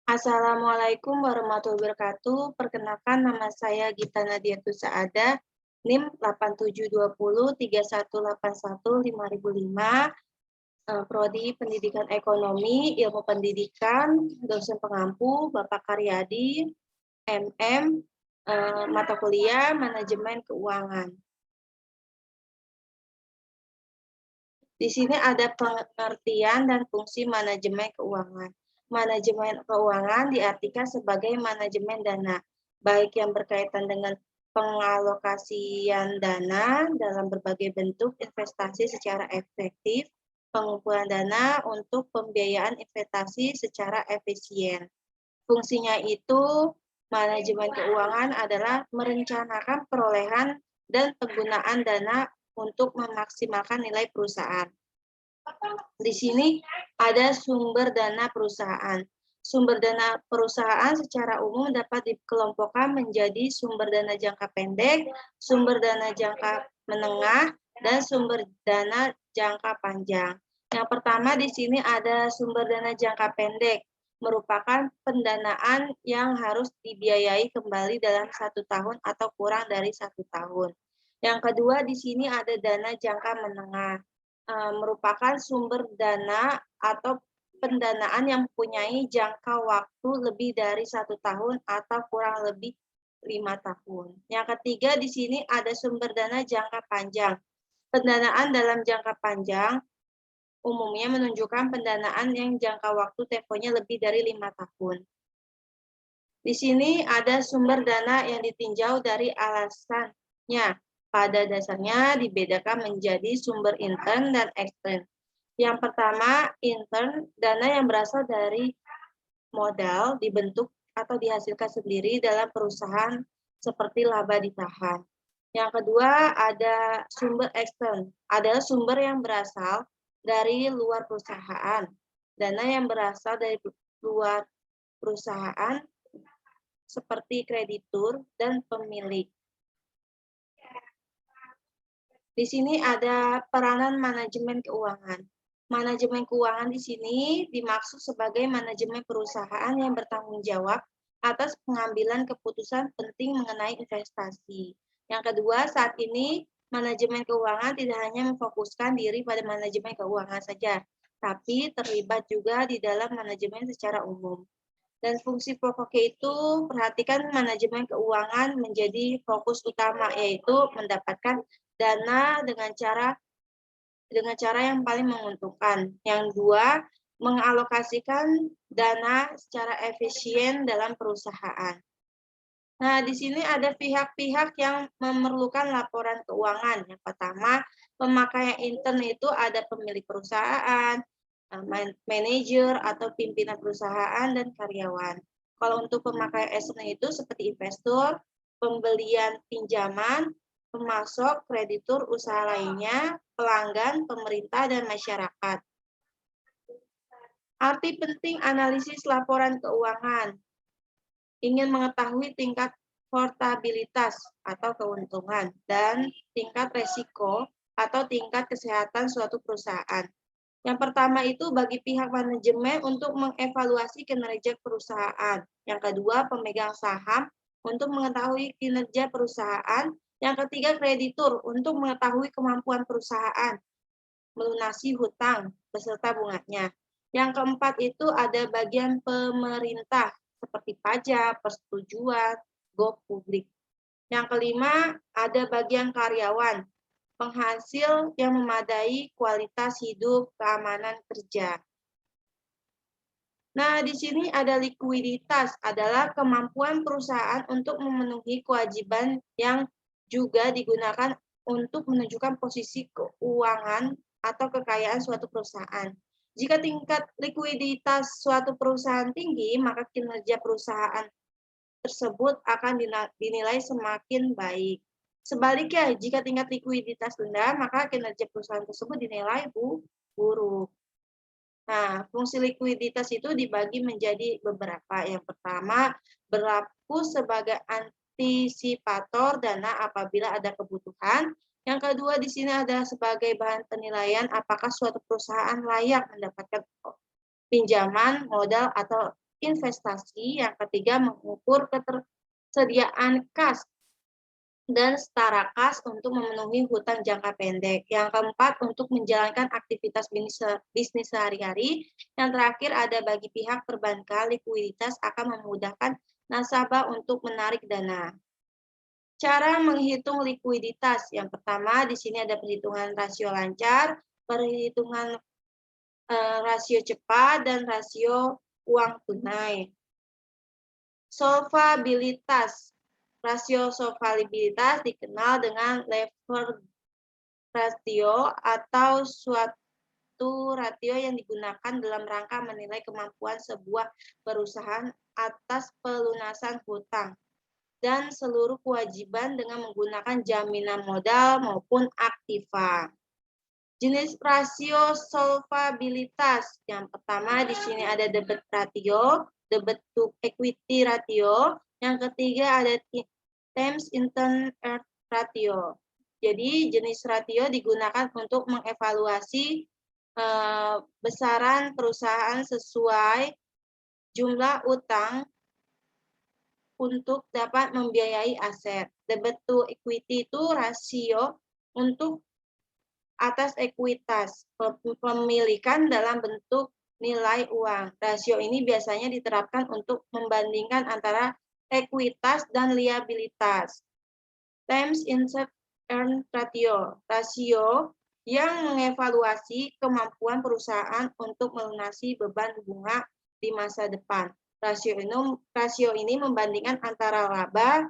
Assalamualaikum warahmatullahi wabarakatuh. Perkenalkan nama saya Gita Nadiatu Saada, NIM 872031815005, Prodi Pendidikan Ekonomi, Ilmu Pendidikan, dosen pengampu, Bapak Karyadi, MM, mata kuliah Manajemen Keuangan. Di sini ada pengertian dan fungsi manajemen keuangan. Manajemen keuangan diartikan sebagai manajemen dana, baik yang berkaitan dengan pengalokasian dana dalam berbagai bentuk investasi secara efektif, pengumpulan dana untuk pembiayaan investasi secara efisien. Fungsinya itu, manajemen keuangan adalah merencanakan perolehan dan penggunaan dana untuk memaksimalkan nilai perusahaan. Di sini ada sumber dana perusahaan. Sumber dana perusahaan secara umum dapat dikelompokkan menjadi sumber dana jangka pendek, sumber dana jangka menengah, dan sumber dana jangka panjang. Yang pertama di sini ada sumber dana jangka pendek, merupakan pendanaan yang harus dibiayai kembali dalam 1 tahun atau kurang dari 1 tahun. Yang kedua di sini ada dana jangka menengah, merupakan sumber dana atau pendanaan yang mempunyai jangka waktu lebih dari 1 tahun atau kurang lebih 5 tahun. Yang ketiga di sini ada sumber dana jangka panjang. Pendanaan dalam jangka panjang umumnya menunjukkan pendanaan yang jangka waktu temponya lebih dari 5 tahun. Di sini ada sumber dana yang ditinjau dari alasannya. Pada dasarnya dibedakan menjadi sumber intern dan ekstern. Yang pertama, intern, dana yang berasal dari modal dibentuk atau dihasilkan sendiri dalam perusahaan seperti laba ditahan. Yang kedua, ada sumber ekstern, adalah sumber yang berasal dari luar perusahaan. Dana yang berasal dari luar perusahaan seperti kreditur dan pemilik. Di sini ada peranan manajemen keuangan. Manajemen keuangan di sini dimaksud sebagai manajemen perusahaan yang bertanggung jawab atas pengambilan keputusan penting mengenai investasi. Yang kedua, saat ini manajemen keuangan tidak hanya memfokuskan diri pada manajemen keuangan saja, tapi terlibat juga di dalam manajemen secara umum. Dan fungsi pokoknya itu, perhatikan manajemen keuangan menjadi fokus utama, yaitu mendapatkan dana dengan cara yang paling menguntungkan. Yang dua, mengalokasikan dana secara efisien dalam perusahaan. Nah, di sini ada pihak-pihak yang memerlukan laporan keuangan. Yang pertama, pemakaian intern itu ada pemilik perusahaan, manajer atau pimpinan perusahaan, dan karyawan. Kalau untuk pemakaian ekstern itu seperti investor, pembelian pinjaman, pemasok, kreditur, usaha lainnya, pelanggan, pemerintah, dan masyarakat. Arti penting analisis laporan keuangan. Ingin mengetahui tingkat portabilitas atau keuntungan dan tingkat resiko atau tingkat kesehatan suatu perusahaan. Yang pertama itu bagi pihak manajemen untuk mengevaluasi kinerja perusahaan. Yang kedua, pemegang saham untuk mengetahui kinerja perusahaan. Yang ketiga, kreditur untuk mengetahui kemampuan perusahaan melunasi hutang beserta bunganya. Yang keempat itu ada bagian pemerintah seperti pajak, persetujuan, go publik. Yang kelima ada bagian karyawan, penghasil yang memadai kualitas hidup, keamanan kerja. Nah, di sini ada likuiditas, adalah kemampuan perusahaan untuk memenuhi kewajiban yang juga digunakan untuk menunjukkan posisi keuangan atau kekayaan suatu perusahaan. Jika tingkat likuiditas suatu perusahaan tinggi, maka kinerja perusahaan tersebut akan dinilai semakin baik. Sebaliknya, jika tingkat likuiditas rendah, maka kinerja perusahaan tersebut dinilai buruk. Nah, fungsi likuiditas itu dibagi menjadi beberapa. Yang pertama, berlaku sebagai antisipator dana apabila ada kebutuhan. Yang kedua, di sini ada sebagai bahan penilaian apakah suatu perusahaan layak mendapatkan pinjaman, modal, atau investasi. Yang ketiga, mengukur ketersediaan kas dan setara kas untuk memenuhi hutang jangka pendek. Yang keempat, untuk menjalankan aktivitas bisnis sehari-hari. Yang terakhir, ada bagi pihak perbankan, likuiditas akan memudahkan nasabah untuk menarik dana. Cara menghitung likuiditas. Yang pertama, di sini ada perhitungan rasio lancar, perhitungan rasio cepat, dan rasio uang tunai. Solvabilitas. Rasio solvabilitas dikenal dengan leverage ratio atau suatu ratio yang digunakan dalam rangka menilai kemampuan sebuah perusahaan atas pelunasan hutang dan seluruh kewajiban dengan menggunakan jaminan modal maupun aktiva. Jenis rasio solvabilitas. Yang pertama di sini ada debt ratio, debt to equity ratio. Yang ketiga ada times intern ratio. Jadi jenis ratio digunakan untuk mengevaluasi besaran perusahaan sesuai jumlah utang untuk dapat membiayai aset. Debt to equity itu rasio untuk atas ekuitas pemilikan dalam bentuk nilai uang. Rasio ini biasanya diterapkan untuk membandingkan antara ekuitas dan liabilitas. Times insert earn ratio, rasio yang mengevaluasi kemampuan perusahaan untuk melunasi beban bunga di masa depan. Rasio ini membandingkan antara laba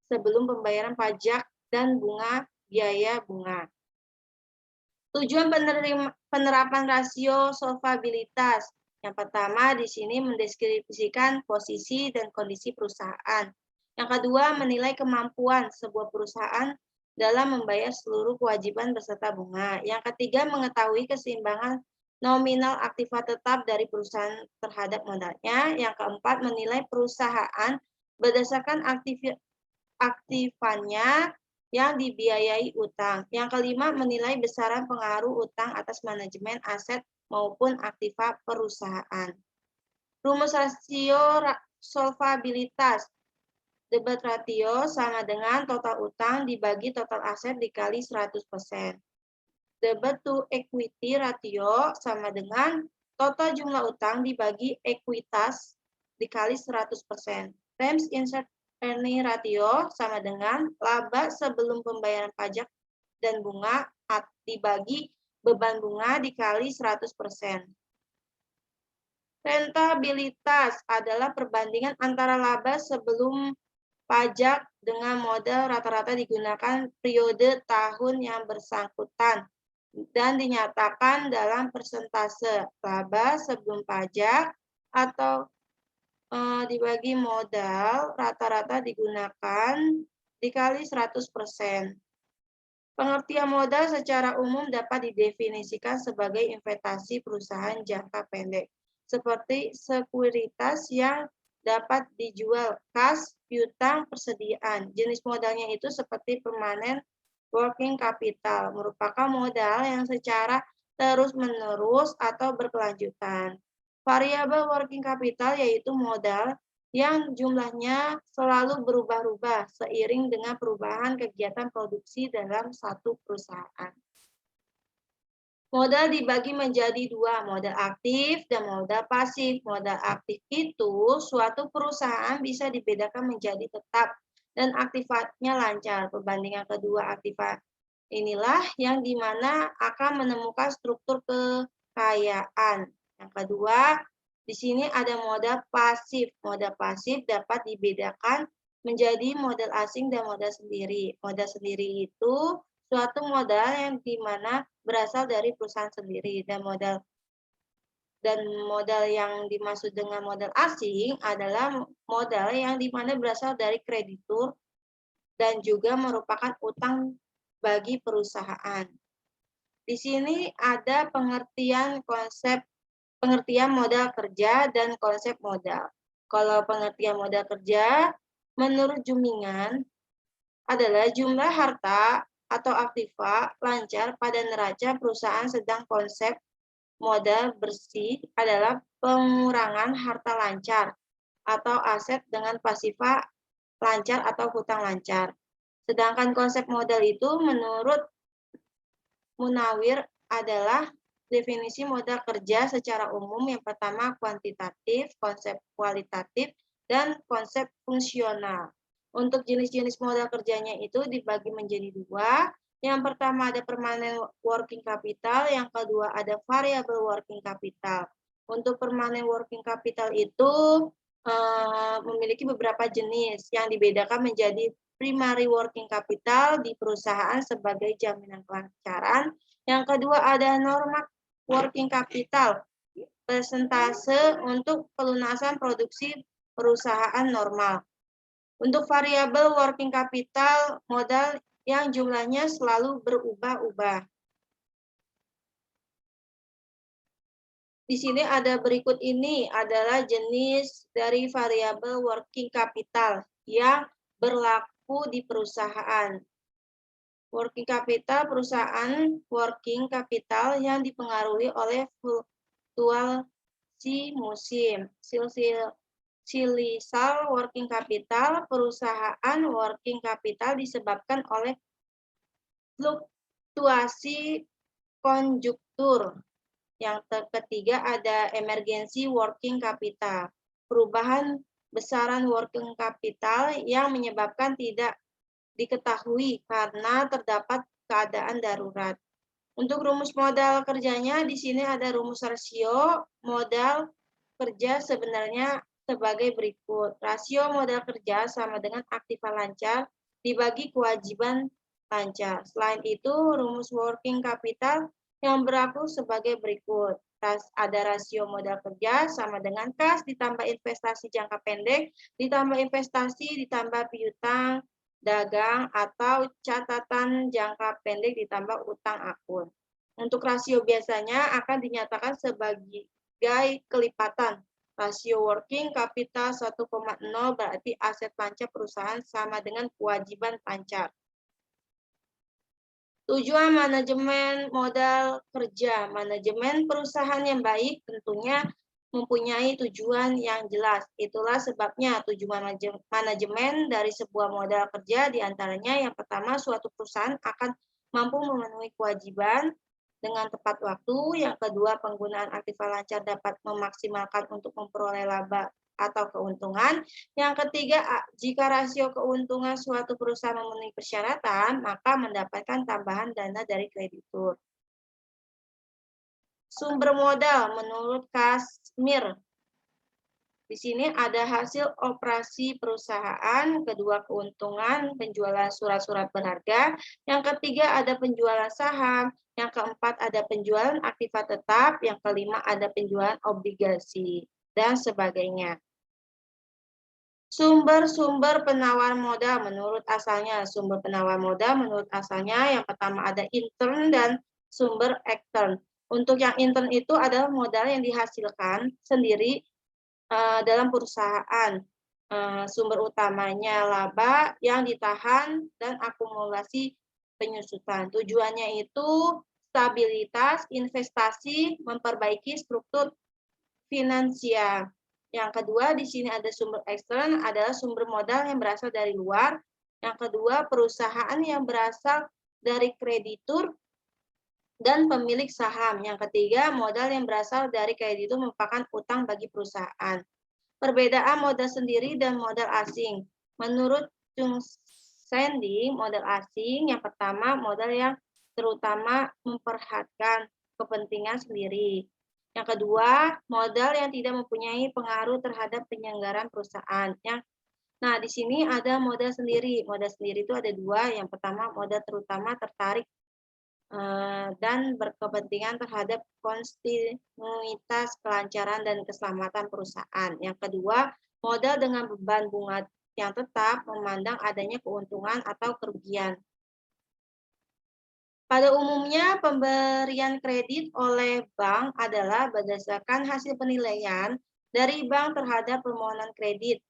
sebelum pembayaran pajak dan bunga biaya bunga. Tujuan penerapan rasio solvabilitas. Yang pertama di sini mendeskripsikan posisi dan kondisi perusahaan. Yang kedua, menilai kemampuan sebuah perusahaan dalam membayar seluruh kewajiban beserta bunga. Yang ketiga, mengetahui keseimbangan nominal aktiva tetap dari perusahaan terhadap modalnya. Yang keempat, menilai perusahaan berdasarkan aktifannya yang dibiayai utang. Yang kelima, menilai besaran pengaruh utang atas manajemen aset maupun aktiva perusahaan. Rumus rasio solvabilitas. Debt ratio sama dengan total utang dibagi total aset dikali 100%. Debt to equity ratio sama dengan total jumlah utang dibagi ekuitas dikali 100%. Times insert earning ratio sama dengan laba sebelum pembayaran pajak dan bunga dibagi beban bunga dikali 100%. Rentabilitas adalah perbandingan antara laba sebelum pajak dengan modal rata-rata digunakan periode tahun yang bersangkutan dan dinyatakan dalam persentase laba sebelum pajak atau dibagi modal rata-rata digunakan dikali 100%. Pengertian modal secara umum dapat didefinisikan sebagai investasi perusahaan jangka pendek, seperti sekuritas yang dapat dijual, kas, piutang, persediaan. Jenis modalnya itu seperti permanen working capital, merupakan modal yang secara terus-menerus atau berkelanjutan. Variabel working capital yaitu modal yang jumlahnya selalu berubah-ubah seiring dengan perubahan kegiatan produksi dalam satu perusahaan. Modal dibagi menjadi dua, modal aktif dan modal pasif. Modal aktif itu suatu perusahaan bisa dibedakan menjadi tetap dan aktifatnya lancar. Perbandingan kedua aktifat inilah yang dimana akan menemukan struktur kekayaan. Yang kedua, di sini ada modal pasif. Modal pasif dapat dibedakan menjadi modal asing dan modal sendiri. Modal sendiri itu suatu modal yang dimana berasal dari perusahaan sendiri, dan modal yang dimaksud dengan modal asing adalah modal yang dimana berasal dari kreditur dan juga merupakan utang bagi perusahaan. Di sini ada pengertian modal kerja dan konsep modal. Kalau pengertian modal kerja, menurut Jumingan, adalah jumlah harta atau aktiva lancar pada neraca perusahaan, sedang konsep modal bersih adalah pengurangan harta lancar atau aset dengan pasifa lancar atau hutang lancar. Sedangkan konsep modal itu menurut Munawir adalah definisi modal kerja secara umum yang pertama kuantitatif, konsep kualitatif, dan konsep fungsional. Untuk jenis-jenis modal kerjanya itu dibagi menjadi dua. Yang pertama ada permanent working capital, yang kedua ada variable working capital. Untuk permanent working capital itu memiliki beberapa jenis yang dibedakan menjadi primary working capital di perusahaan sebagai jaminan kelancaran. Yang kedua ada normal working capital, persentase untuk pelunasan produksi perusahaan normal. Untuk variable working capital, modal yang jumlahnya selalu berubah-ubah. Di sini ada berikut ini adalah jenis dari variable working capital yang berlaku di perusahaan. Working capital perusahaan working capital yang dipengaruhi oleh fluktuasi musim. Silisal working capital perusahaan working capital disebabkan oleh fluktuasi konjuktur. Yang ketiga ada emergency working capital. Perubahan besaran working capital yang menyebabkan tidak diketahui karena terdapat keadaan darurat. Untuk rumus modal kerjanya di sini ada rumus rasio modal kerja sebenarnya sebagai berikut. Rasio modal kerja sama dengan aktiva lancar dibagi kewajiban lancar. Selain itu, rumus working capital yang berlaku sebagai berikut. Ada rasio modal kerja sama dengan kas ditambah investasi jangka pendek, ditambah investasi, ditambah piutang, dagang, atau catatan jangka pendek ditambah utang akun. Untuk rasio biasanya akan dinyatakan sebagai kelipatan. Rasio working capital 1,0 berarti aset lancar perusahaan sama dengan kewajiban lancar. Tujuan manajemen modal kerja. Manajemen perusahaan yang baik tentunya mempunyai tujuan yang jelas. Itulah sebabnya tujuan manajemen dari sebuah modal kerja diantaranya yang pertama suatu perusahaan akan mampu memenuhi kewajiban dengan tepat waktu. Yang kedua penggunaan aktiva lancar dapat memaksimalkan untuk memperoleh laba atau keuntungan. Yang ketiga, jika rasio keuntungan suatu perusahaan memenuhi persyaratan, maka mendapatkan tambahan dana dari kreditur. Sumber modal menurut Kasmir. Di sini ada hasil operasi perusahaan, kedua keuntungan, penjualan surat-surat berharga, yang ketiga ada penjualan saham, yang keempat ada penjualan aktiva tetap, yang kelima ada penjualan obligasi, dan sebagainya. Sumber-sumber penawar modal menurut asalnya. Sumber penawar modal menurut asalnya yang pertama ada intern dan sumber extern. Untuk yang intern itu adalah modal yang dihasilkan sendiri dalam perusahaan. Sumber utamanya laba yang ditahan dan akumulasi penyusutan. Tujuannya itu stabilitas, investasi, memperbaiki struktur finansial. Yang kedua, di sini ada sumber ekstern, adalah sumber modal yang berasal dari luar. Yang kedua, perusahaan yang berasal dari kreditur dan pemilik saham. Yang ketiga, modal yang berasal dari kreditur merupakan utang bagi perusahaan. Perbedaan modal sendiri dan modal asing. Menurut Chung Sandy, modal asing yang pertama modal yang terutama memperhatikan kepentingan sendiri. Yang kedua, modal yang tidak mempunyai pengaruh terhadap penyelenggaraan perusahaan. Nah, di sini ada modal sendiri. Modal sendiri itu ada dua. Yang pertama, modal terutama tertarik dan berkepentingan terhadap kontinuitas kelancaran dan keselamatan perusahaan. Yang kedua, modal dengan beban bunga yang tetap memandang adanya keuntungan atau kerugian. Pada umumnya, pemberian kredit oleh bank adalah berdasarkan hasil penilaian dari bank terhadap permohonan kredit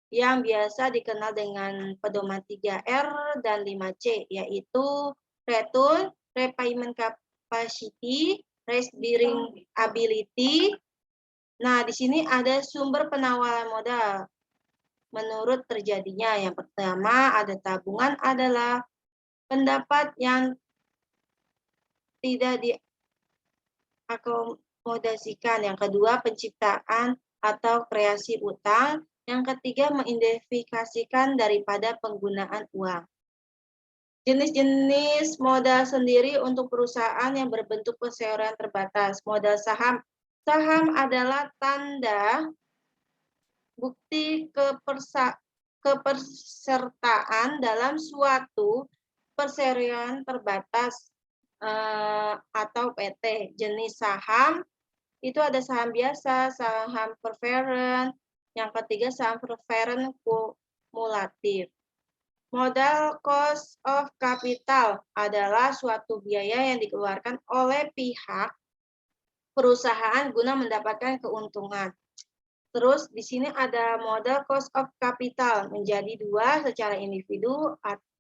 yang biasa dikenal dengan pedoman 3R dan 5C, yaitu return, repayment capacity, risk bearing ability, Nah, di sini ada sumber penawaran modal menurut terjadinya. Yang pertama, ada tabungan adalah pendapat yang tidak diakomodasikan. Yang kedua, penciptaan atau kreasi utang. Yang ketiga, mengidentifikasikan daripada penggunaan uang. Jenis-jenis modal sendiri untuk perusahaan yang berbentuk perseroan terbatas. Modal saham. Saham adalah tanda bukti kepesertaan dalam suatu perseroan terbatas atau PT. Jenis saham itu ada saham biasa, saham preferen, yang ketiga saham preferen kumulatif. Modal cost of capital adalah suatu biaya yang dikeluarkan oleh pihak perusahaan guna mendapatkan keuntungan. Terus di sini ada modal cost of capital menjadi dua, secara individu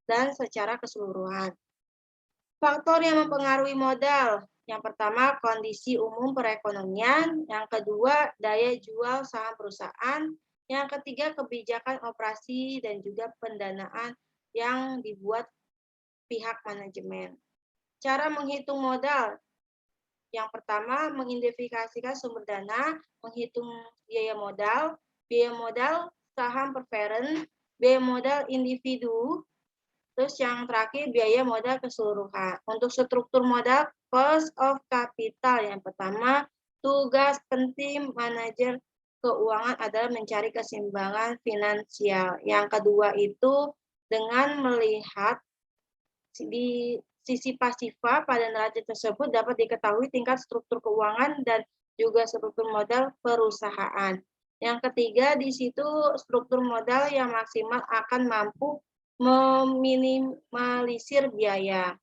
dan secara keseluruhan. Faktor yang mempengaruhi modal. Yang pertama, kondisi umum perekonomian. Yang kedua, daya jual saham perusahaan. Yang ketiga, kebijakan operasi dan juga pendanaan yang dibuat pihak manajemen. Cara menghitung modal. Yang pertama, mengidentifikasikan sumber dana, menghitung biaya modal saham preferen, biaya modal individu, terus yang terakhir biaya modal keseluruhan. Untuk struktur modal, cost of capital. Yang pertama, tugas penting manajer keuangan adalah mencari keseimbangan finansial. Yang kedua itu dengan melihat di sisi pasifa pada neraca tersebut dapat diketahui tingkat struktur keuangan dan juga struktur modal perusahaan. Yang ketiga, di situ struktur modal yang maksimal akan mampu meminimalisir biaya.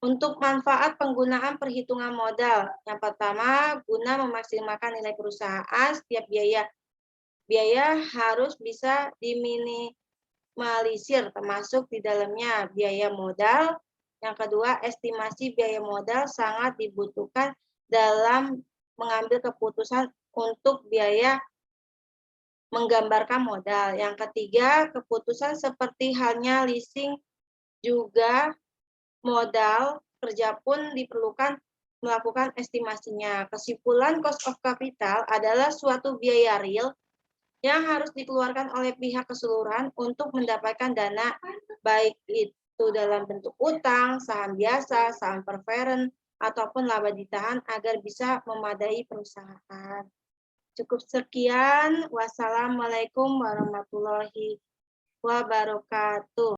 Untuk manfaat penggunaan perhitungan modal. Yang pertama, guna memaksimalkan nilai perusahaan, setiap biaya harus bisa diminimalisir, termasuk di dalamnya biaya modal. Yang kedua, estimasi biaya modal sangat dibutuhkan dalam mengambil keputusan untuk biaya menggambarkan modal. Yang ketiga, keputusan seperti halnya leasing juga modal kerja pun diperlukan melakukan estimasinya. Kesimpulan cost of capital adalah suatu biaya real yang harus dikeluarkan oleh pihak keseluruhan untuk mendapatkan dana, baik itu dalam bentuk utang, saham biasa, saham preferen, ataupun laba ditahan agar bisa memadai perusahaan. Cukup sekian. Wassalamualaikum warahmatullahi wabarakatuh.